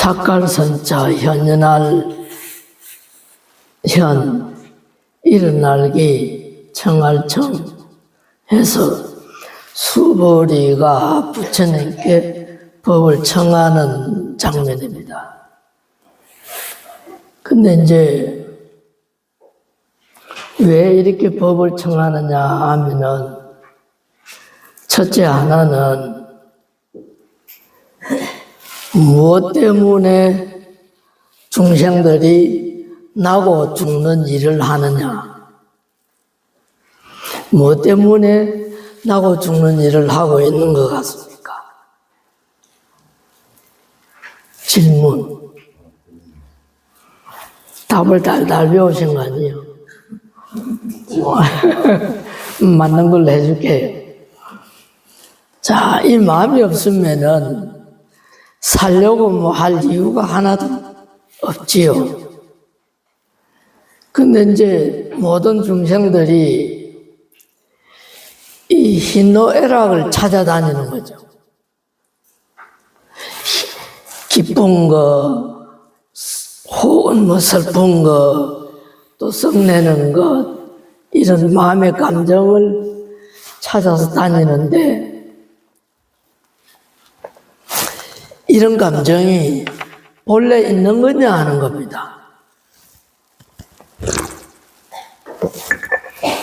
착갈선자 현연할 현 일어날기 청할청 해서 수보리가 부처님께 법을 청하는 장면입니다. 근데 이제 왜 이렇게 법을 청하느냐 하면은 첫째 하나는 무엇 때문에 중생들이 나고 죽는 일을 하느냐, 무엇 때문에 나고 죽는 일을 하고 있는 것 같습니까? 질문. 답을 달달 배우신 거 아니에요? 맞는 걸로 해줄게요. 자, 이 마음이 없으면은 살려고 뭐 할 이유가 하나도 없지요. 근데 이제 모든 중생들이 이 희노애락을 찾아다니는 거죠. 기쁜 거, 혹은 뭐 슬픈 거, 또 썩내는 것, 이런 마음의 감정을 찾아서 다니는데, 이런 감정이 본래 있는 거냐 하는 겁니다.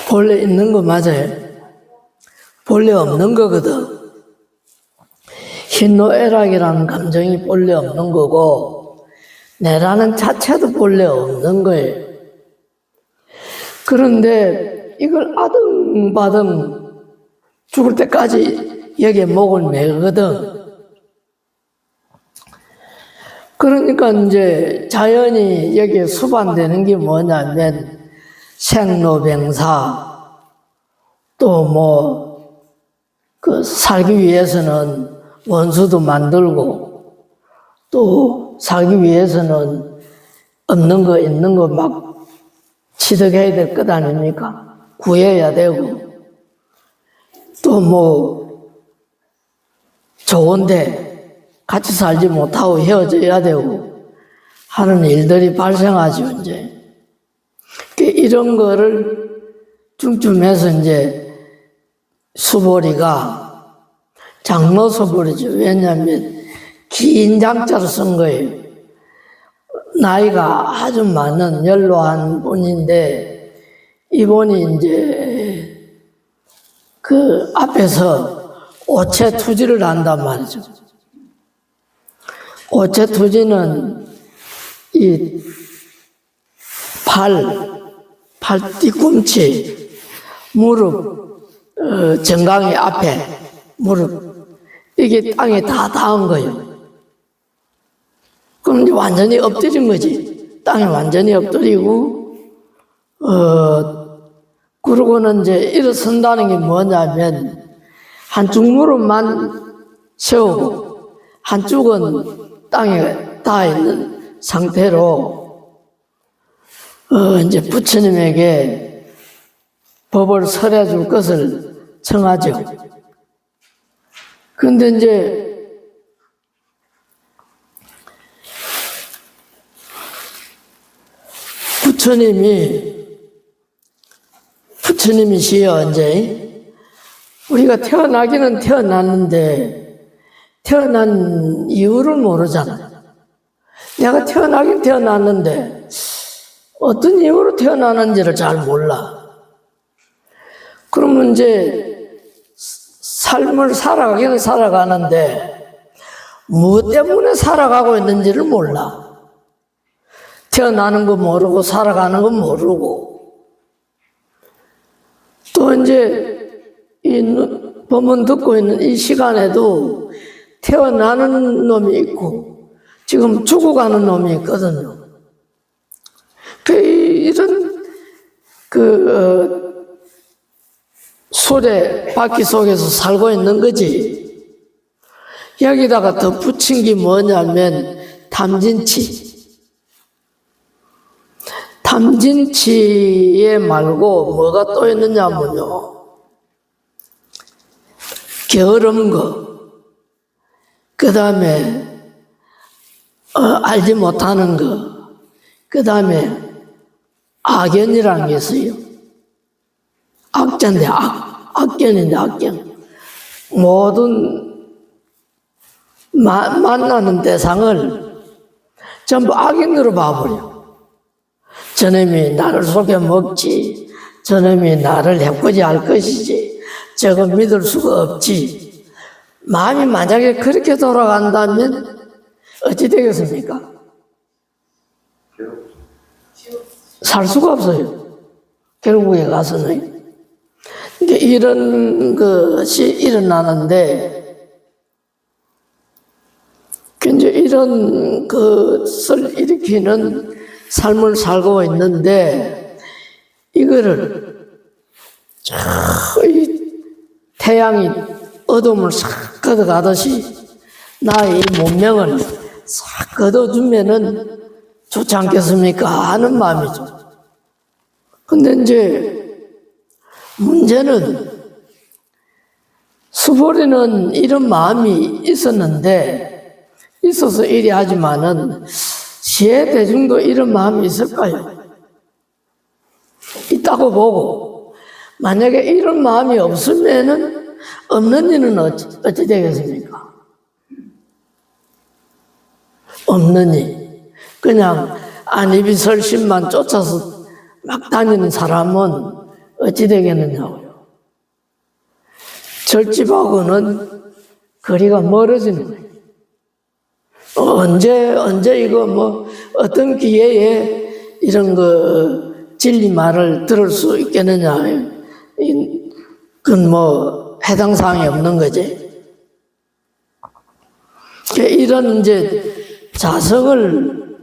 본래 있는 거 맞아요? 본래 없는 거거든. 희노애락이라는 감정이 본래 없는 거고, 내라는 자체도 본래 없는 거예요. 그런데 이걸 아등바등 죽을 때까지 여기에 목을 매거든. 그러니까 이제 자연이 여기에 수반되는 게 뭐냐면 생로병사, 또 뭐 그 살기 위해서는 원수도 만들고, 또 살기 위해서는 없는 거 있는 거 막 취득해야 될 것 아닙니까? 구해야 되고, 또 뭐 좋은데 같이 살지 못하고 헤어져야 되고 하는 일들이 발생하죠, 이제. 이런 거를 중점해서 이제 수보리가 장로 수보리죠. 왜냐하면 긴 장자로 쓴 거예요. 나이가 아주 많은 연로한 분인데, 이분이 이제 그 앞에서 오체투지를 한단 말이죠. 오체투지는 이 팔 뒤꿈치, 무릎, 정강이 앞에 무릎, 이게 땅에 다 닿은 거예요. 그럼 이제 완전히 엎드린 거지. 땅에 완전히 엎드리고, 그러고는 이제 일어선다는 게 뭐냐면, 한쪽 무릎만 세우고, 한쪽은 땅에 닿아 있는 상태로, 이제 부처님에게 법을 설해 줄 것을 청하죠. 근데 이제 부처님이시여, 이제 우리가 태어나기는 태어났는데 태어난 이유를 모르잖아요. 내가 태어나긴 태어났는데 어떤 이유로 태어나는지를 잘 몰라. 그러면 이제 삶을 살아가기는 살아가는데 무엇 때문에 살아가고 있는지를 몰라. 태어나는 거 모르고 살아가는 거 모르고, 또 이제 이 법문 듣고 있는 이 시간에도 태어나는 놈이 있고 지금 죽어가는 놈이 있거든요. 이런 수레 바퀴 속에서 살고 있는 거지. 여기다가 더 붙인 게 뭐냐면 탐진치에 말고 뭐가 또 있느냐면요, 게으른 거, 그 다음에 알지 못하는 거. 그 다음에 악견이라는 게 있어요. 악자인데 악견인데 악견. 모든 만나는 대상을 전부 악인으로 봐버려. 저놈이 나를 속여 먹지, 저놈이 나를 해코지 할 것이지, 저거 믿을 수가 없지. 마음이 만약에 그렇게 돌아간다면 어찌 되겠습니까? 살 수가 없어요. 결국에 가서는. 이런 것이 일어나는데, 이제 이런 것을 일으키는 삶을 살고 있는데, 이거를 태양이 어둠을 싹 걷어가듯이 나의 문명을 싹 걷어주면은 좋지 않겠습니까? 하는 마음이죠. 근데 이제 문제는 수보리는 이런 마음이 있어서 이리 하지만은 시의 대중도 이런 마음이 있을까요? 있다고 보고, 만약에 이런 마음이 없으면은 없는 이는 어찌 되겠습니까? 없는 이. 그냥 안이비설심만 쫓아서 막 다니는 사람은 어찌 되겠느냐고요. 절집하고는 거리가 멀어지는 거예요. 언제 이거 어떤 기회에 이런 진리 말을 들을 수 있겠느냐. 그건 해당 사항이 없는 거지. 이런 이제 자성을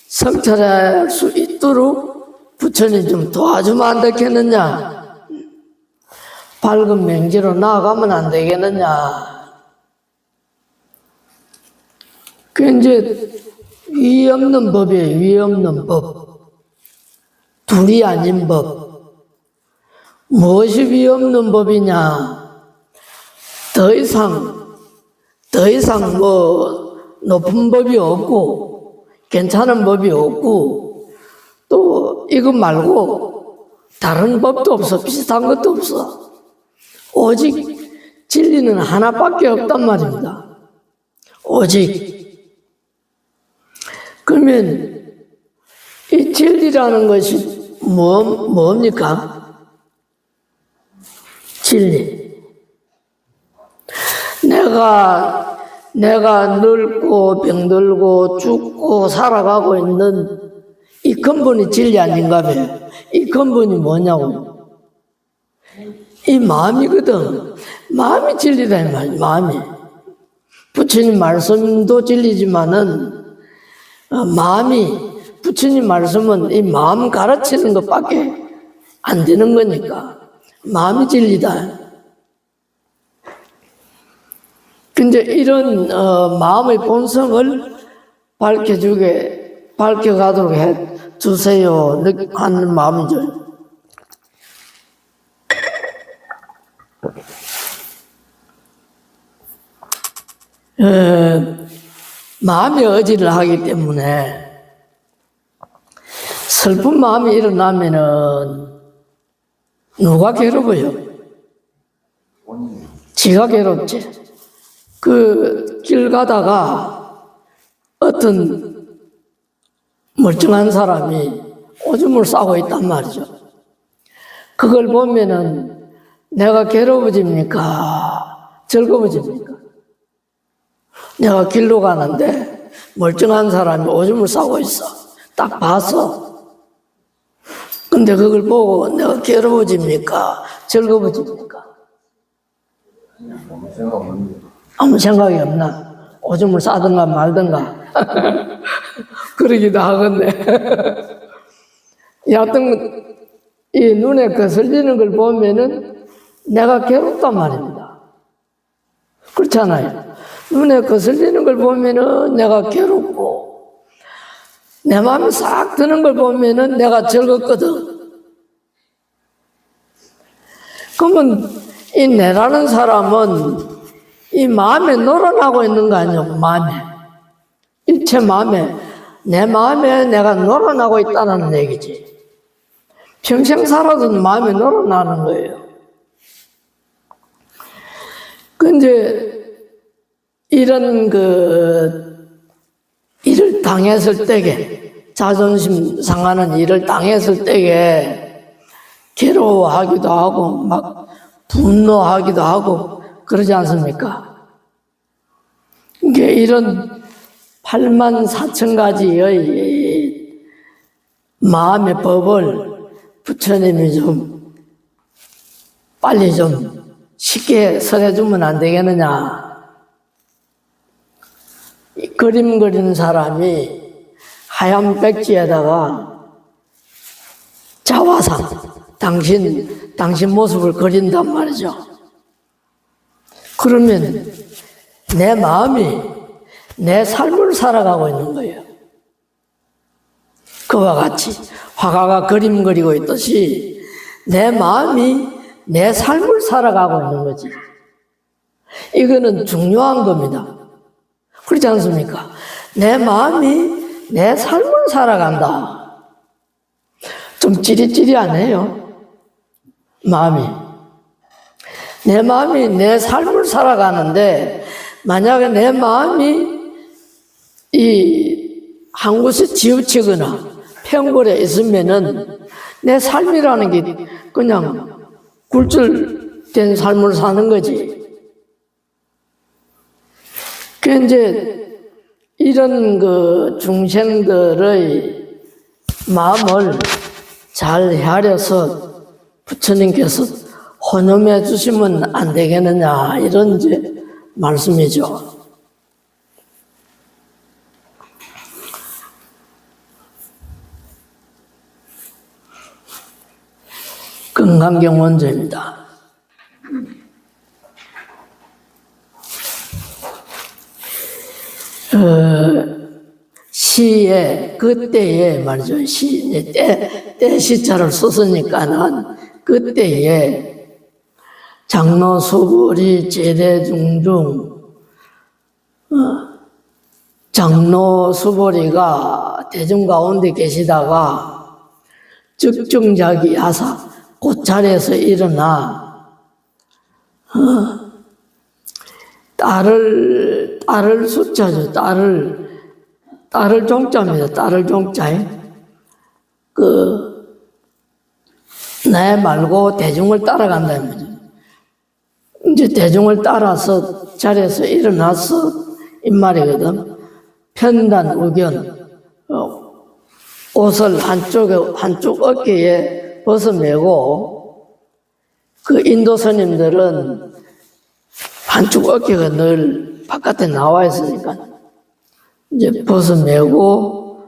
성찰할 수 있도록 부처님 좀 도와주면 안 되겠느냐. 밝은 명제로 나아가면 안 되겠느냐. 그 이제 위 없는 법이에요. 위 없는 법. 둘이 아닌 법. 무엇이 위 없는 법이냐. 더 이상 높은 법이 없고 괜찮은 법이 없고 또 이것 말고 다른 법도 없어. 비슷한 것도 없어. 오직 진리는 하나밖에 없단 말입니다. 오직. 그러면 이 진리라는 것이 뭡니까? 진리. 내가 늙고 병들고 죽고 살아가고 있는 이 근본이 진리 아닌가 봐요. 이 근본이 뭐냐고요? 이 마음이거든. 마음이 진리다 이 말이야. 마음이. 부처님 말씀도 진리지만은 부처님 말씀은 이 마음 가르치는 것밖에 안 되는 거니까 마음이 진리다. 근데 이런 마음의 본성을 밝혀가도록 해 주세요 하는 마음이죠. 마음이 어지를 하기 때문에 슬픈 마음이 일어나면은 누가 괴로워요? 지가 괴롭지. 길 가다가 어떤 멀쩡한 사람이 오줌을 싸고 있단 말이죠. 그걸 보면은 내가 괴로워집니까? 즐거워집니까? 내가 길로 가는데 멀쩡한 사람이 오줌을 싸고 있어. 딱 봤어. 근데 그걸 보고 내가 괴로워집니까? 즐거워집니까? 아무 생각이 없나? 오줌을 싸든가 말든가. 그러기도 하겠네. 여하튼, 이 눈에 거슬리는 걸 보면은 내가 괴롭단 말입니다. 그렇잖아요. 눈에 거슬리는 걸 보면은 내가 괴롭고, 내 마음이 싹 드는 걸 보면은 내가 즐겁거든. 그러면 이 내라는 사람은 이 마음에 놀아나고 있는 거 아니에요, 마음에. 이 전체 마음에, 내 마음에 내가 놀아나고 있다는 얘기지. 평생 살아도 마음에 놀아나는 거예요. 근데 이런 일을 당했을 때에, 자존심 상하는 일을 당했을 때에 괴로워하기도 하고 막 분노하기도 하고 그러지 않습니까? 이게 이런 8만 4천 가지의 마음의 법을 부처님이 좀 빨리 좀 쉽게 설해주면 안 되겠느냐. 이 그림 그리는 사람이 하얀 백지에다가 자화상, 당신 모습을 그린단 말이죠. 그러면 내 마음이 내 삶을 살아가고 있는 거예요. 그와 같이 화가가 그림 그리고 있듯이 내 마음이 내 삶을 살아가고 있는 거지. 이거는 중요한 겁니다. 그렇지 않습니까? 내 마음이 내 삶을 살아간다. 좀 찌릿찌릿하네요. 마음이. 내 마음이 내 삶을 살아가는데, 만약에 내 마음이 한 곳에 지우치거나 편골에 있으면은 내 삶이라는 게 그냥 굴절된 삶을 사는 거지. 그 이제 이런 중생들의 마음을 잘 헤아려서 부처님께서 혼용해 주시면 안 되겠느냐, 이런 이제 말씀이죠. 금강경 원조입니다. 시에, 그때에 말이죠. 때 시자를 썼으니까는 그때에 장로 수불이 제대 중중, 장로 수불이가 대중 가운데 계시다가 즉중자기 하사, 고찰에서 일어나 딸을 숫자죠. 딸을 종자입니다. 딸을 종자에 내 말고 대중을 따라간다는 거죠. 이제 대중을 따라서 자리에서 일어나서 이 말이거든. 편단 우견, 옷을 한쪽 어깨에 벗어매고, 인도 스님들은 한쪽 어깨가 늘 바깥에 나와 있으니까 이제 벗어매고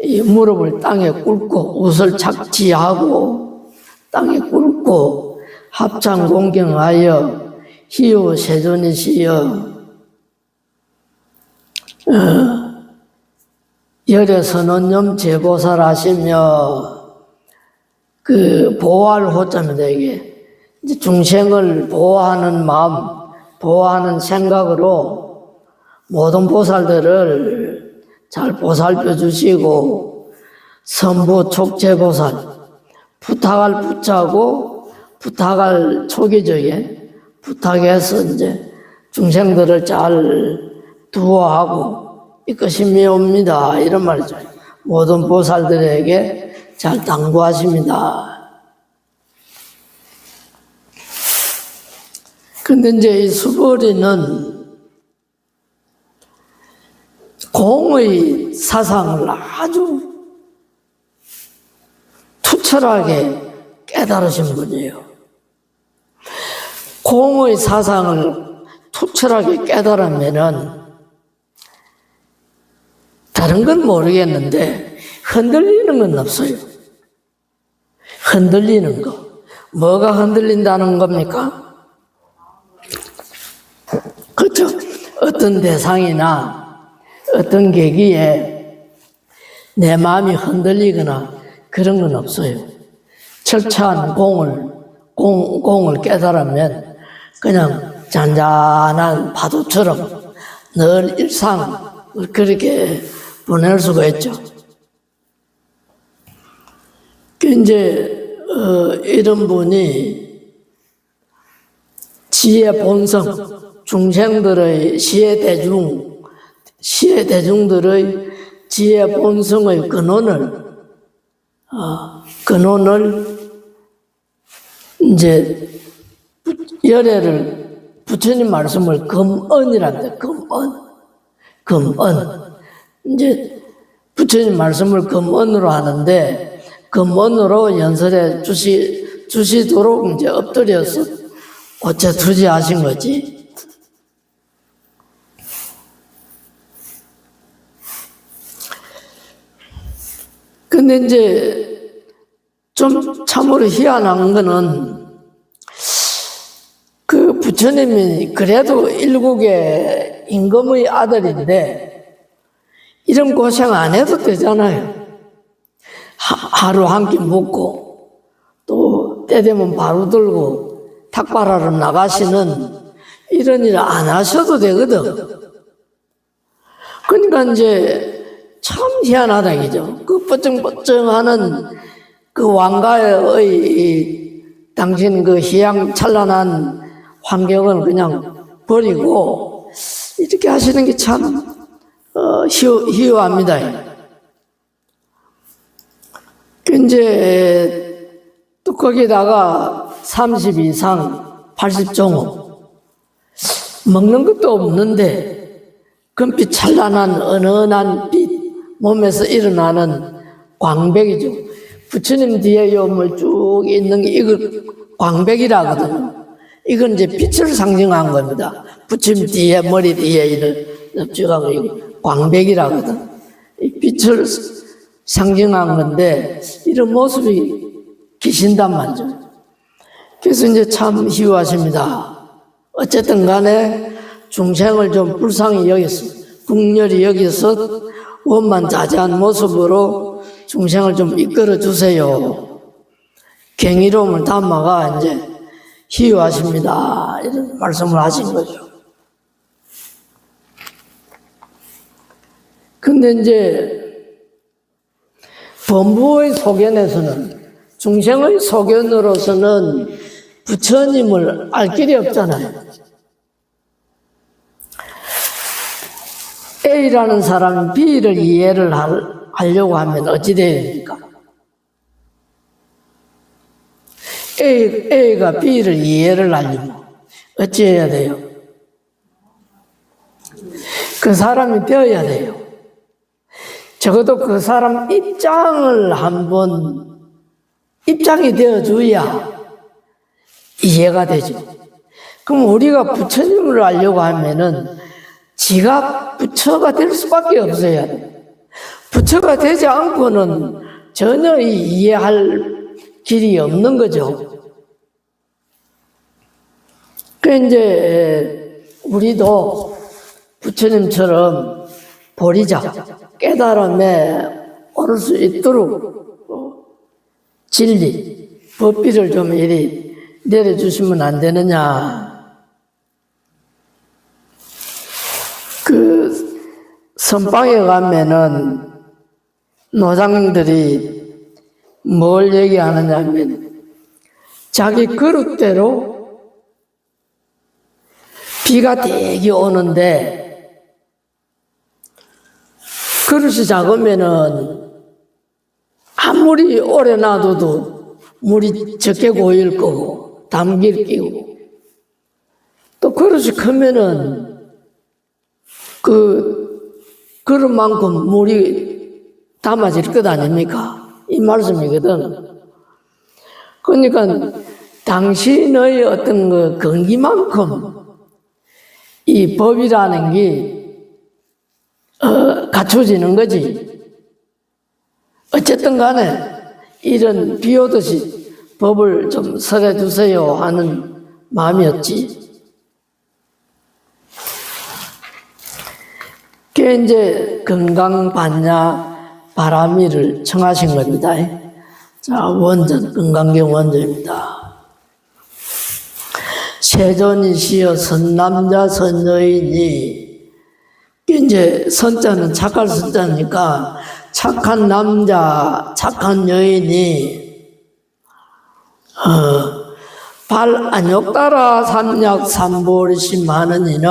이 무릎을 땅에 꿇고 옷을 착지하고 땅에 꿇고 합창 공경하여 희유 세존이시여 열애 선언념 제보살 하시며, 보호할 호자입니다. 이게 이제 중생을 보호하는 마음, 보호하는 생각으로 모든 보살들을 잘 보살펴 주시고, 선부 촉제보살, 부탁할 부자고 부탁할 초기적에 부탁해서 이제 중생들을 잘 두어하고 이것이미옵니다. 이런 말이죠. 모든 보살들에게 잘 당부하십니다. 근데 이제 이 수보리는 공의 사상을 아주 투철하게 깨달으신 분이에요. 공의 사상을 투철하게 깨달으면은 다른 건 모르겠는데 흔들리는 건 없어요. 흔들리는 거. 뭐가 흔들린다는 겁니까? 그렇죠. 어떤 대상이나 어떤 계기에 내 마음이 흔들리거나 그런 건 없어요. 철저한 공을 깨달으면 그냥 잔잔한 파도처럼 늘 그렇게 보낼 수가 있죠. 이제 이런 분이 지혜 본성, 중생들의 시의 대중들의 지혜 본성의 근원을 이제 열애를 부처님 말씀을 금언이란다. 금언. 이제 부처님 말씀을 금언으로 하는데 금언으로 연설해 주시도록 이제 엎드려서 어째 투지하신 거지. 근데 이제 좀 참으로 희한한 거는 그 부처님이 그래도 일국의 임금의 아들인데 이런 고생 안 해도 되잖아요. 하루 한 끼 먹고 또 때 되면 바로 들고 탁발하러 나가시는 이런 일 안 하셔도 되거든. 그러니까 이제 참 희한하다 이죠. 그 뻗정뻗정하는 그 왕가의 당신 그 희양찬란한 환경을 그냥 버리고 이렇게 하시는 게 참 희유합니다. 이제 또 거기다가 30 이상 80종업 먹는 것도 없는데 금빛 찬란한 은은한 빛 몸에서 일어나는 광백이죠. 부처님 뒤에 요물 쭉 있는 게 이걸 광백이라 하거든요. 이건 이제 빛을 상징한 겁니다. 부처님 뒤에 머리 뒤에 이를 납죽하고 광백이라 하거든. 이 빛을 상징한 건데 이런 모습이 계신단 말이죠. 그래서 이제 참 희유하십니다. 어쨌든 간에 중생을 좀 불쌍히 여기서 국렬히 여기서 원만자재한 모습으로 중생을 좀 이끌어 주세요. 경이로움을 담아가 이제 희유하십니다. 이런 말씀을 하신 거죠. 근데 이제 범부의 소견에서는 중생의 소견으로서는 부처님을 알 길이 없잖아요. A라는 사람이 B를 이해를 하려고 하면 어찌 돼야 됩니까? A가 B를 이해를 하려면 어찌 해야 돼요? 그 사람이 되어야 돼요. 적어도 그 사람 입장을 한번 입장이 되어줘야 이해가 되죠. 그럼 우리가 부처님을 알려고 하면은 지가 부처가 될 수밖에 없어야 돼. 부처가 되지 않고는 전혀 이해할 길이 없는 거죠. 그 이제 우리도 부처님처럼 보리자 깨달음에 오를 수 있도록 진리, 법비를 좀 이리 내려주시면 안 되느냐. 그 선방에 가면은 노장들이 뭘 얘기하느냐 하면 자기 그릇대로 비가 되게 오는데 그릇이 작으면은 아무리 오래 놔둬도 물이 적게 고일 거고 담길 끼고 또 그릇이 크면은 그 그릇만큼 물이 담아질 것 아닙니까? 이 말씀이거든. 그러니까 당신의 어떤 그 근기만큼 이 법이라는 게 갖춰지는 거지. 어쨌든 간에 이런 비 오듯이 법을 좀 설해 주세요 하는 마음이었지. 그게 이제 건강반야 바람이를 청하신 겁니다. 자, 원전, 건강경 원전입니다. 세존이시여 선남자 선여인이 이제 선자는 착할 선자니까 착한 남자, 착한 여인이 발 안욕 따라 삼약 삼보리심 하는 이는,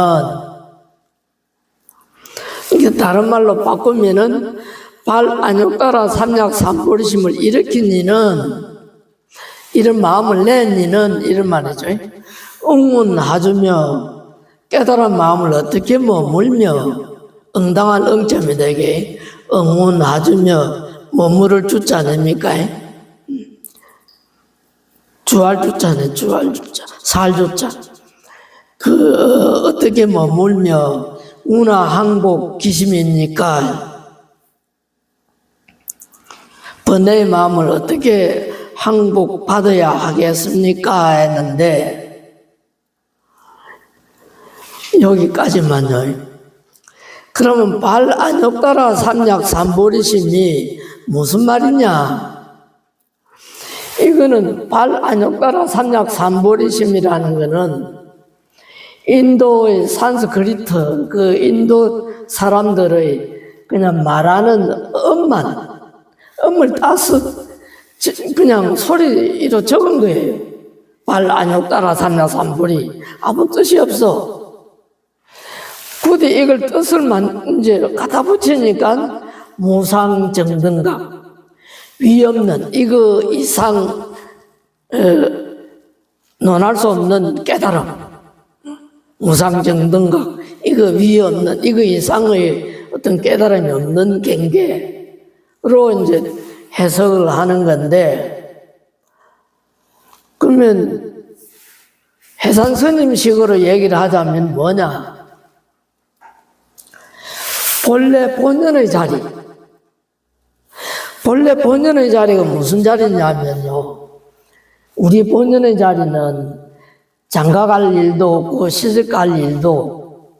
이게 다른 말로 바꾸면은 발 안욕 따라 삼약 삼보리심을 일으킨 이는, 이런 마음을 낸 이는 이런 말이죠. 응문하주며 깨달은 마음을 어떻게 머물며 응당한 응점이 되게 응문하주며 머무를 주자 아닙니까? 주할 주자네, 주할 주자, 살 주자. 어떻게 머물며 운하 항복 기심입니까? 번뇌의 마음을 어떻게 항복받아야 하겠습니까? 했는데 여기까지만요. 그러면 발 안욕 따라 삼약 삼보리심이 무슨 말이냐? 이거는 발 안욕 따라 삼약 삼보리심이라는 거는 인도의 산스크리트, 그 인도 사람들의 그냥 말하는 음을 따서 그냥 소리로 적은 거예요. 발 안욕 따라 삼약 삼보리. 아무 뜻이 없어. 굳이 이걸 뜻을 이제 갖다 붙이니까 무상정등각, 위없는, 이거 이상 논할 수 없는 깨달음, 무상정등각, 이거 위없는, 이거 이상의 어떤 깨달음이 없는 경계로 이제 해석을 하는 건데, 그러면 해산스님식으로 얘기를 하자면 뭐냐? 본래 본연의 자리. 본래 본연의 자리가 무슨 자리냐면요. 우리 본연의 자리는 장가갈 일도 없고 시집갈 일도 없고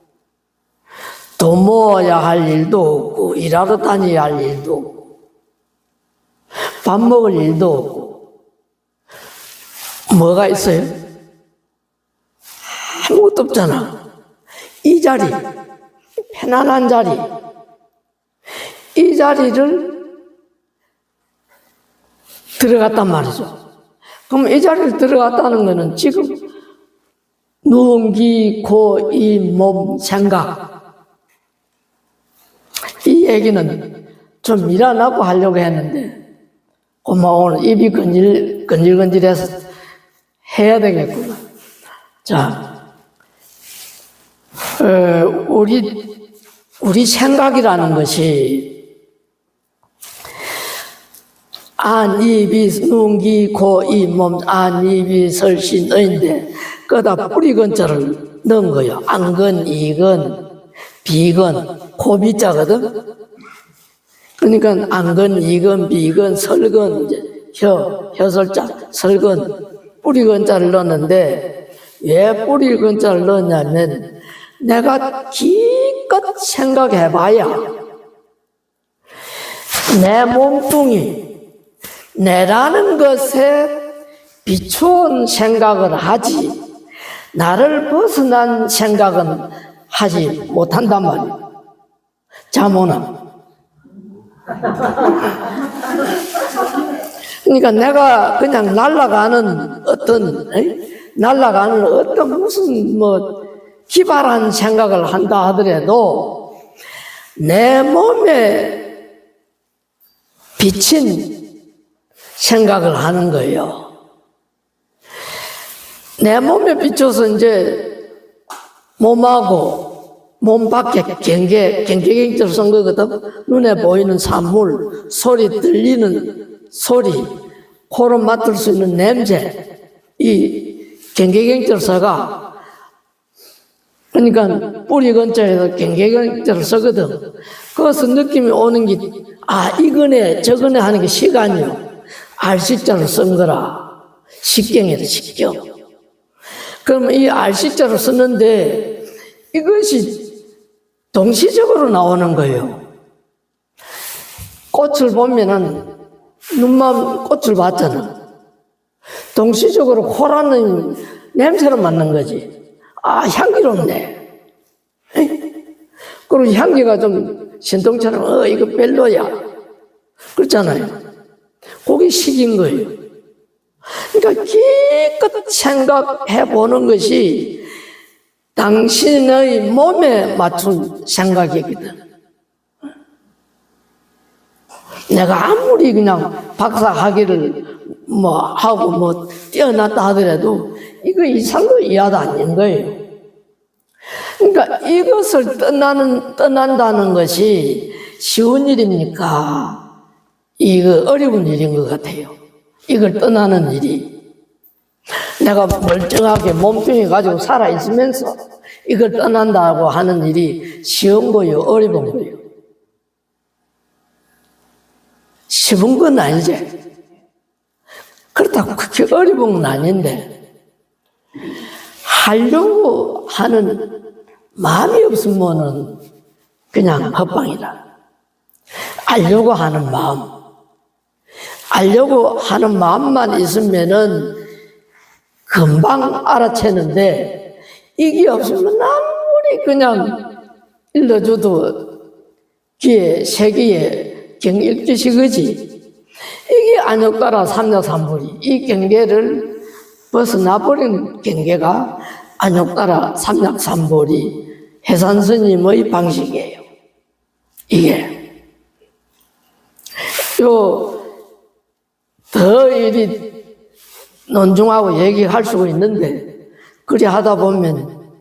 돈 모아야 할 일도 없고 일하러 다녀야 할 일도 없고 밥 먹을 일도 없고 뭐가 있어요? 아무것도 없잖아. 이 자리, 편안한 자리, 이 자리를 들어갔단 말이죠. 그럼 이 자리를 들어갔다는 것은 지금 눈, 귀, 코, 이, 몸, 생각, 이 얘기는 좀 일어나고 하려고 했는데 오늘 입이 건질건질해서 해야 되겠구나. 자, 우리 생각이라는 것이 안, 입이, 눈, 귀, 코, 이, 몸, 안, 입이, 설신, 의인데 거기다 뿌리건자를 넣은 거예요. 안건, 이건, 비건, 고비자거든. 그러니까 안건, 이건, 비건, 설건, 이제 혀설자, 설건, 뿌리건자를 넣었는데 왜 뿌리건자를 넣었냐면 내가 기껏 생각해봐야 내 몸뚱이, 내라는 것에 비추은 생각을 하지 나를 벗어난 생각은 하지 못한단 말이에요. 자모는. 그러니까 내가 그냥 날아가는 어떤 무슨 기발한 생각을 한다 하더라도 내 몸에 비친 생각을 하는 거예요. 내 몸에 비춰서 이제 몸하고 몸 밖에 경계경적으로 쓴 거거든. 눈에 보이는 산물, 소리 들리는 소리, 코로 맡을 수 있는 냄새, 이 경계경적으로 써가. 그러니까 뿌리 근처에서 경계경적으로 쓰거든. 거기서 느낌이 오는 게 이거네 저거네 하는 게 시간이요. 알식자로 쓴 거라. 식경이다, 식경. 그럼 이 알식자로 쓰는데 이것이 동시적으로 나오는 거예요. 꽃을 보면은 눈만 꽃을 봤잖아. 동시적으로 코라는 냄새로 맡는 거지. 향기롭네. 그리고 향기가 좀 신통처럼 이거 별로야 그렇잖아요. 그게 식인 거예요. 그러니까 기껏 생각해 보는 것이 당신의 몸에 맞춘 생각이거든. 내가 아무리 그냥 박사학위를 하고 뛰어났다 하더라도 이거 이상도 이하도 아닌 거예요. 그러니까 이것을 떠난다는 것이 쉬운 일입니까? 이거 어려운 일인 것 같아요. 이걸 떠나는 일이. 내가 멀쩡하게 몸뚱이 가지고 살아있으면서 이걸 떠난다고 하는 일이 쉬운 거요, 어려운 거요? 쉬운 건 아니지. 그렇다고 그렇게 어려운 건 아닌데, 하려고 하는 마음이 없으면은 그냥 헛방이다. 알려고 하는 마음. 알려고 하는 마음만 있으면은 금방 알아채는데, 이게 없으면 아무리 그냥 일러줘도 세기에 경일주식이지. 이게 안욕따라 삼력삼불이, 이 경계를 벗어나버린 경계가 안욕따라 삼력삼불이 해산스님의 방식이에요. 이게. 더 일이 논중하고 얘기할 수가 있는데, 그리 하다 보면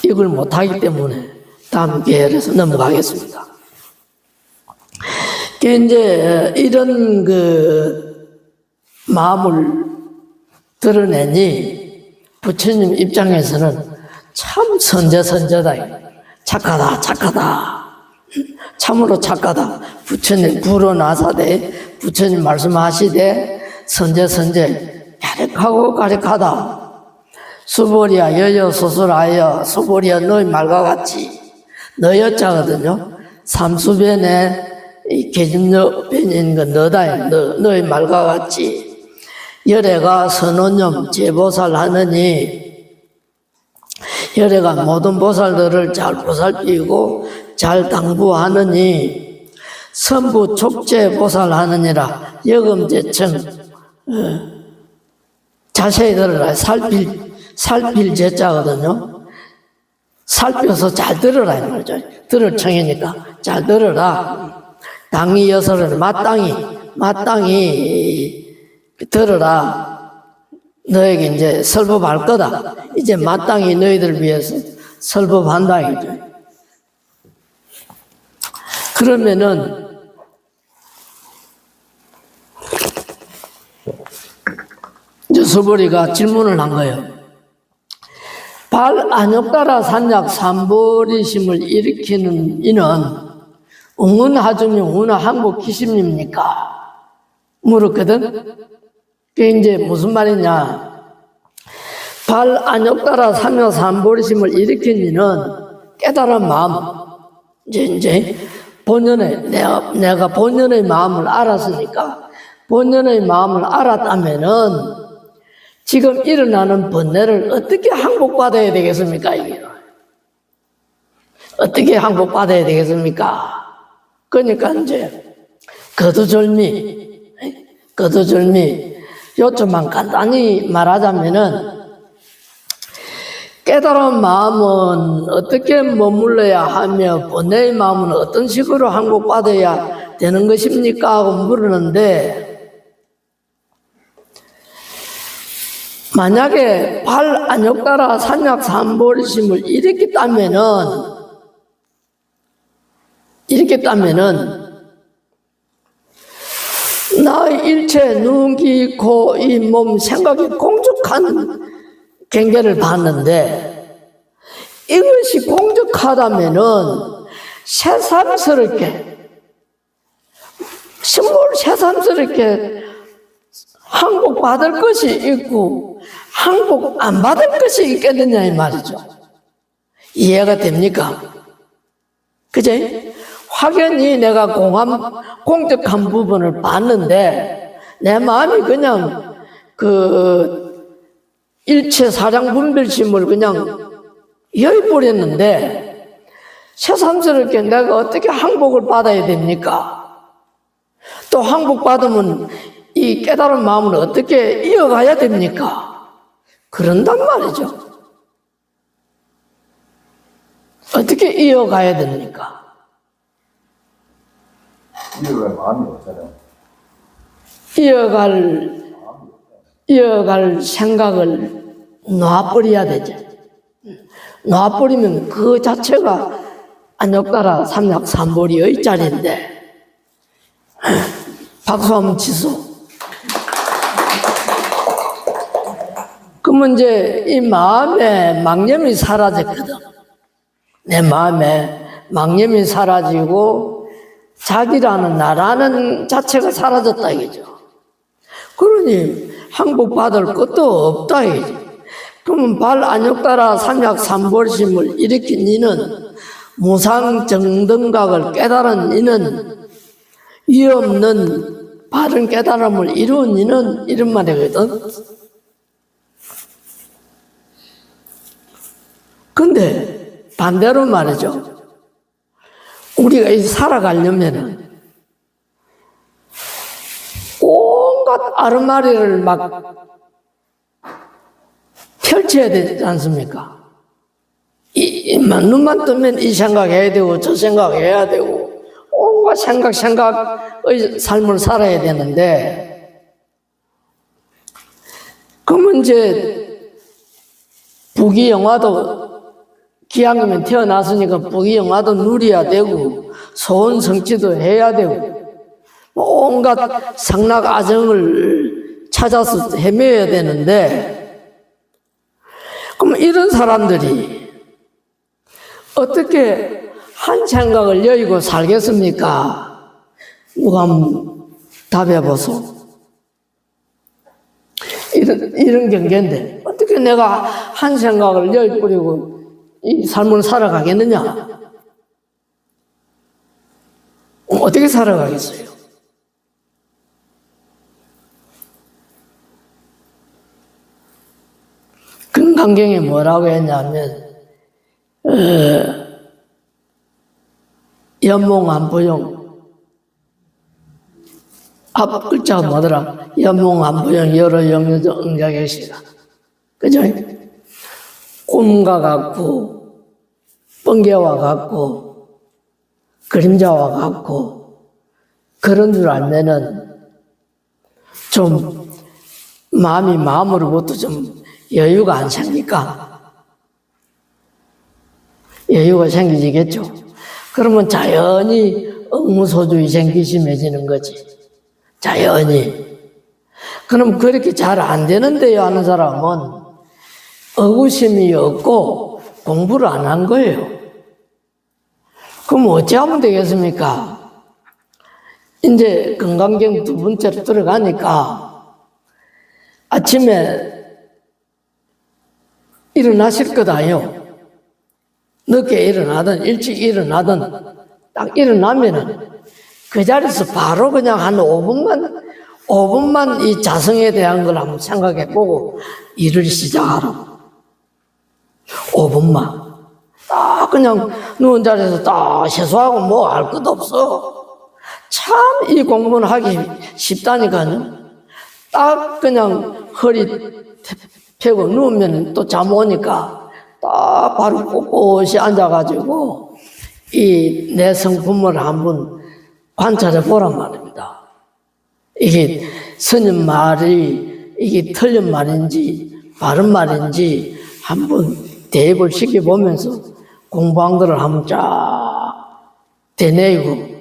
이걸 못하기 때문에 다음 기회에서 넘어가겠습니다. 이제 이런 마음을 드러내니 부처님 입장에서는 참 선제다. 착하다. 참으로 착하다. 부처님 불어나사대 부처님 말씀하시되 선제 가력하다. 수보리야 여여 소설하여 수보리야 너희 말과 같이 너여자거든요. 삼수변에 이 계집너 변인 건 너다. 너희 말과 같이 열애가 선원념 제보살 하느니 열애가 모든 보살들을 잘 보살피고 잘 당부하느니 선부 촉제 보살하느니라. 여금제청 자세히 들어라. 살필 제자거든요. 살펴서 잘 들어라 이 말이죠. 들을 청이니까 잘 들어라. 당이 여설은 마땅히 들어라. 너에게 이제 설법할 거다. 이제 마땅히 너희들 위해서 설법한다 이거죠. 그러면은 이제 수보리가 질문을 한 거예요. 발안욕따라 산약 삼보리심을 일으키는 이는 웅은하중용 운하항복 기심입니까? 물었거든. 그게 이제 무슨 말이냐? 발안욕따라 산약 삼보리심을 일으킨 이는 깨달은 마음. 이제 본연의 내가 본연의 마음을 알았으니까 본연의 마음을 알았다면은 지금 일어나는 번뇌를 어떻게 항복받아야 되겠습니까? 이게 어떻게 항복받아야 되겠습니까? 그러니까 이제 거두절미 요점만 간단히 말하자면은 깨달은 마음은 어떻게 머물러야 하며 번뇌의 마음은 어떤 식으로 항복받아야 되는 것입니까? 하고 물었는데, 만약에 발안욕따라 산약삼보리심을 일으켰다면은 나의 일체 눈, 귀, 코, 이 몸, 생각이 공적한 경계를 봤는데 이것이 공적하다면은 새삼스럽게 항복받을 것이 있고 항복 안 받을 것이 있겠느냐 이 말이죠. 이해가 됩니까? 그제? 확연히 내가 공적한 부분을 봤는데 내 마음이 그냥 일체 사량 분별심을 그냥 여의버렸는데 새삼스럽게 내가 어떻게 항복을 받아야 됩니까? 또 항복받으면 이 깨달은 마음을 어떻게 이어가야 됩니까? 그런단 말이죠. 어떻게 이어가야 됩니까? 이어갈 마음이 없잖아요. 이어갈 생각을 놔버려야 되죠. 놔버리면 그 자체가 안욕따라 삼약삼보리의 자리인데, 박수 한번 치소. 그러면 이제 이 마음에 망념이 사라졌거든. 내 마음에 망념이 사라지고 자기라는 나라는 자체가 사라졌다 이거죠. 그러니 항복받을 것도 없다 이거죠. 그러면 발안욕따라 삼약삼벌심을 일으킨 이는 무상정등각을 깨달은 이는 이 없는 바른 깨달음을 이룬 이는 이런 말이거든. 근데 반대로 말이죠. 우리가 살아가려면은 온갖 아르마리를 막 펼쳐야 되지 않습니까? 눈만 뜨면 이 생각해야 되고 저 생각해야 되고 온갖 생각의 삶을 살아야 되는데, 그러면 이제 부귀영화도 기왕이면 태어났으니까 부귀영화도 누려야 되고 소원 성취도 해야 되고 온갖 상락아정을 찾아서 헤매야 되는데, 그럼 이런 사람들이 어떻게 한 생각을 여의고 살겠습니까? 누가 한번 답해보소. 이런 경계인데 어떻게 내가 한 생각을 여의버리고 이 삶을 살아가겠느냐? 어떻게 살아가겠어요? 금강경에 뭐라고 했냐면 연몽안부용 앞 글자가 뭐더라? 연몽안부용 여러 영유적 응자객시다. 그죠? 꿈과 같고 번개와 같고 그림자와 같고 그런 줄 알면은 좀 마음으로부터 좀 여유가 안 생길까? 여유가 생기겠죠. 그러면 자연히 응무소주의 생기심해지는 거지. 자연히. 그럼 그렇게 잘 안 되는데요 하는 사람은 의구심이 없고 공부를 안 한 거예요. 그럼 어찌하면 되겠습니까? 이제 금강경 두 번째로 들어가니까 아침에 일어나실 거다요. 늦게 일어나든 일찍 일어나든 딱 일어나면은 그 자리에서 바로 그냥 한 5분만 이 자성에 대한 걸 한번 생각해 보고 일을 시작하라. 5분만. 딱 그냥 누운 자리에서 딱 세수하고 뭐 할 것도 없어. 참 이 공부는 하기 쉽다니까요. 딱 그냥 허리 펴고 누우면 또 잠 오니까 딱 바로 꼿꼿이 앉아가지고 이 내 성품을 한번 관찰해 보란 말입니다. 이게 스님 말이 이게 틀린 말인지 바른 말인지 한번 대입을 시켜보면서 공부한 거를 한번 쫙 되뇌이고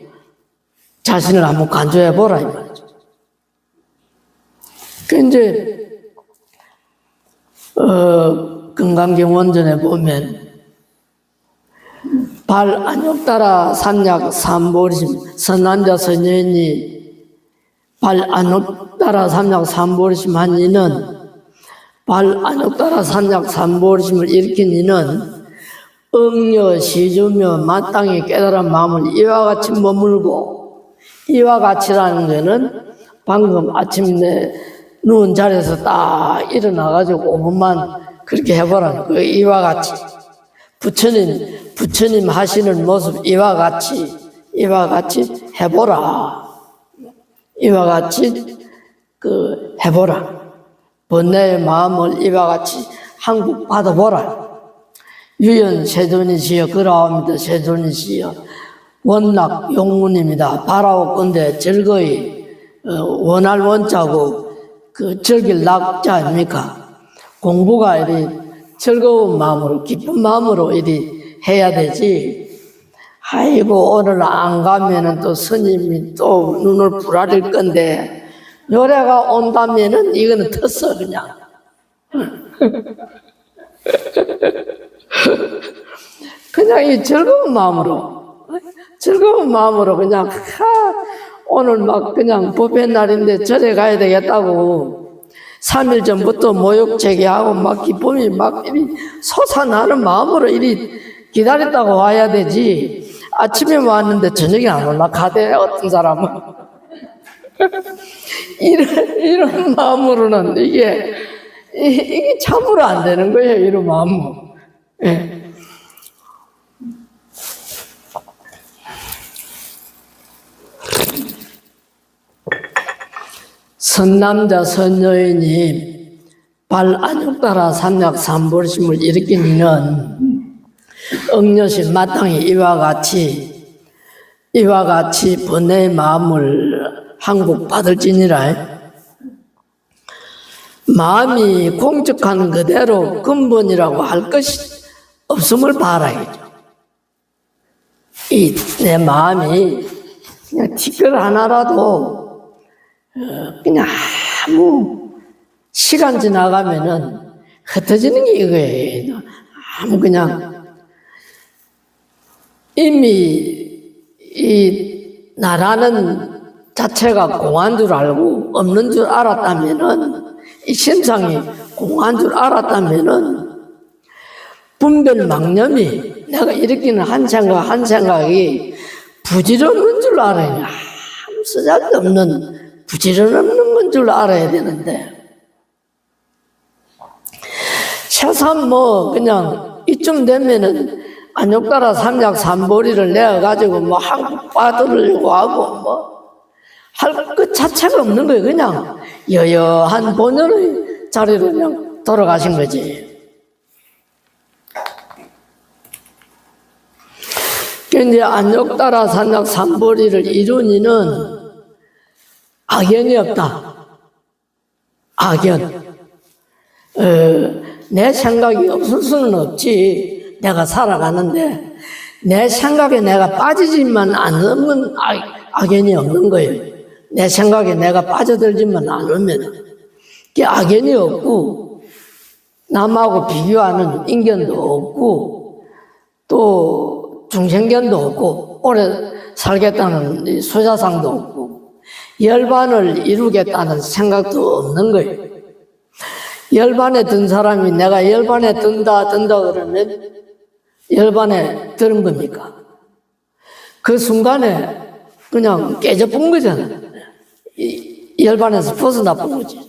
자신을 한번 간주해 보라 이 말이죠. 그 이제 금강경 원전에 보면 발안욕따라 삼약 삼보리심 선한자 선현이 발안욕따라 삼약 삼보리심 한 이는 발안욕따라 삼약 삼보리심을 일으킨 이는 응여 시주며 마땅히 깨달은 마음을 이와 같이 머물고, 이와 같이라는 것은 방금 아침에 누운 자리에서 딱 일어나가지고 5분만 그렇게 해보라는 거예요. 이와 같이 부처님 하시는 모습 이와 같이 해보라. 이와 같이 해보라. 번뇌의 마음을 이와 같이 한국 받아보라. 유연 세존이시여 그라옵니다. 세존이시여 원락 용문입니다. 바라옵건대 즐거이 원할 원자고 즐길 낙자 아닙니까? 공부가 이리 즐거운 마음으로 기쁜 마음으로 이리 해야 되지. 아이고 오늘 안 가면은 또 스님이 또 눈을 부라릴 건데 요래가 온다면은 이거는 텄어 그냥. 그냥 이 즐거운 마음으로 그냥 오늘 막 그냥 법회 날인데 절에 가야 되겠다고 3일 전부터 모욕 제기하고 막 기쁨이 막 이리 솟아나는 마음으로 이리 기다렸다고 와야 되지. 아침에 왔는데 저녁에 안 올라가대 어떤 사람은. 이런 마음으로는 이게 참으로 안 되는 거예요. 이런 마음으로. 예. 선남자 선여인이 발 안욕 따라 삼약 삼보심을 일으킨 이는 억녀신 마땅히 이와 같이 번뇌의 마음을 한국 받을지니라. 마음이 공적한 그대로 근본이라고 할 것이 없음을 바라야죠. 이 내 마음이 그냥 티끌 하나라도 그냥 아무 시간 지나가면은 흩어지는 게 이거예요. 아무 그냥 이미 이 나라는 자체가 공한 줄 알고 없는 줄 알았다면은 이 심상이 공한 줄 알았다면은 분별 망념이 내가 일으키는 한 생각이 부질없는 줄 알아야 돼. 아무 쓰잘데없는 부질없는 건 줄 알아야 되는데 세상 그냥 이쯤 되면은 안욕 따라 삼약 삼보리를 내어가지고 한국 받으려고 하고 할 것 자체가 없는 거예요. 그냥 여여한 본연의 자리로 그냥 돌아가신 거지. 이제 안욕 따라 삼약 삼보리를 이룬 이는 악연이 없다. 악연. 내 생각이 없을 수는 없지. 내가 살아가는데 내 생각에 내가 빠지지만 않으면 악연이 없는 거예요. 내 생각에 내가 빠져들지만 않으면 그게 악연이 없고 남하고 비교하는 인견도 없고 또 중생견도 없고 오래 살겠다는 수자상도 없고 열반을 이루겠다는 생각도 없는 거예요. 열반에 든 사람이 내가 열반에 든다 그러면 열반에 드는 겁니까? 그 순간에 그냥 깨져본 거잖아요. 열반에서 벗어나 본 거지.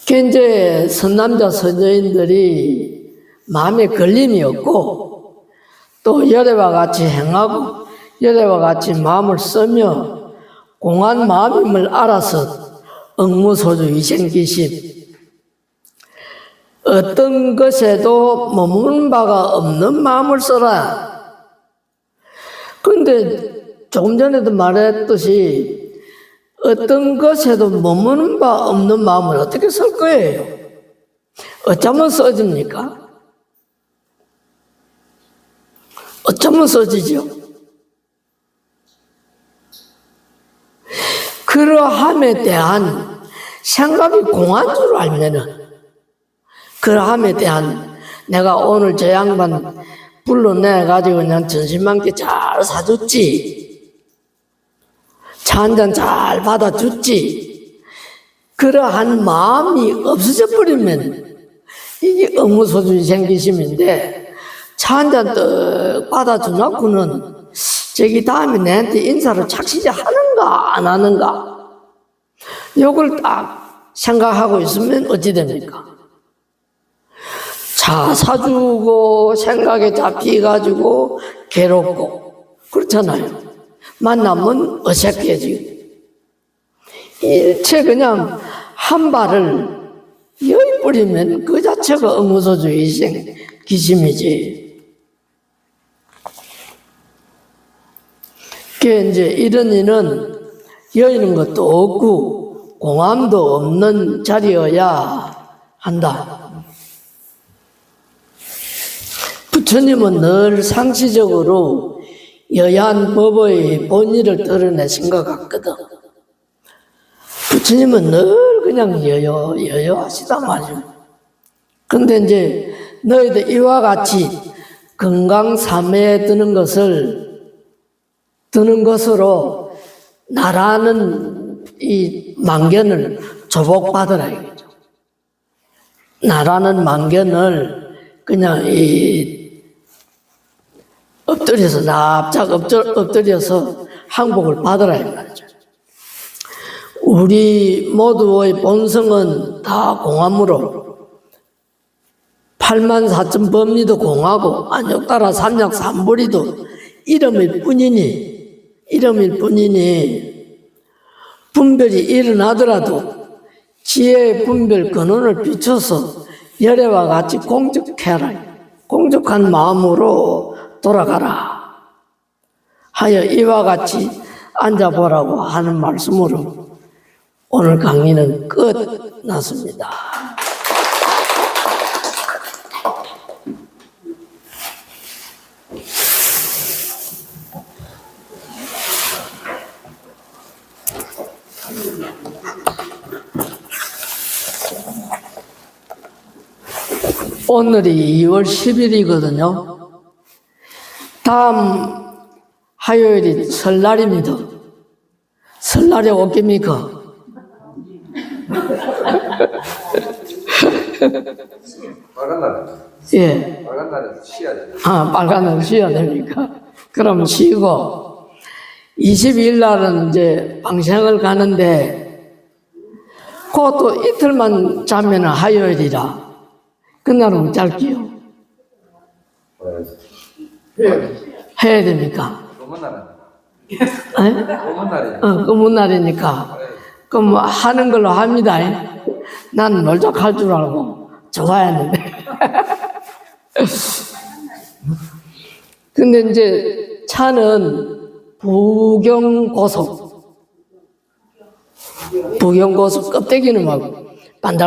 이제 선남자 선여인들이 마음에 걸림이 없고 또 열애와 같이 행하고 열애와 같이 마음을 쓰며 공한 마음임을 알아서 억무소주 위생기심 어떤 것에도 머무는 바가 없는 마음을 써라. 그런데 조금 전에도 말했듯이 어떤 것에도 머무는 바 없는 마음을 어떻게 쓸 거예요? 어쩌면 써집니까? 어쩌면 써지죠? 그러함에 대한 생각이 공한 줄 알면은 그러함에 대한 내가 오늘 저 양반 불러내가지고 그냥 전신만께 잘 사줬지. 차 한잔 잘 받아줬지. 그러한 마음이 없어져 버리면 이게 업무소중이 생기심인데 차 한잔 떡 받아주놓고는 저기 다음에 내한테 인사를 착실히 하는가 안 하는가 요걸 딱 생각하고 있으면 어찌 됩니까? 차 사주고 생각에 잡혀가지고 괴롭고 그렇잖아요. 만나면 어색해지고 일체 그냥 한 발을 여기 뿌리면 그 자체가 응우소주의생 기심이지. 그 이제 이런 이는 여의는 것도 없고 공함도 없는 자리여야 한다. 부처님은 늘 상시적으로 여야한 법의 본의를 드러내신 것 같거든. 부처님은 늘 그냥 여여하시단 말이야. 근데 이제 너희들 이와 같이 건강삼회에 드는 것으로 나라는 이 만견을 조복받으라 이거죠. 나라는 만견을 그냥 엎드려서 납작 엎드려서 항복을 받으라 이 말이죠. 우리 모두의 본성은 다 공함으로 84천 법리도 공하고 안욕따라 삼약 삼불이도 이름일 뿐이니 분별이 일어나더라도 지혜의 분별 근원을 비춰서 열애와 같이 공적해라. 공적한 마음으로 돌아가라 하여 이와 같이 앉아보라고 하는 말씀으로 오늘 강의는 끝났습니다. 오늘이 2월 10일이거든요. 다음 화요일이 설날입니다. 설날에 오깁니까? 빨간 날에. 예. 빨간 날에 쉬어야 돼. 빨간 날 쉬어야 되니까. 그럼 쉬고, 22일 날은 이제 방생을 가는데, 그것도 이틀만 자면 화요일이라. 그날은 짧게요. 해야 됩니까? 검은 날은. 에? 검은 날이. 검은 날이니까. 그럼 하는 걸로 합니다. 난 멀쩡할 줄 알고 좋아했는데. 근데 이제 차는 부경고속 껍데기는 막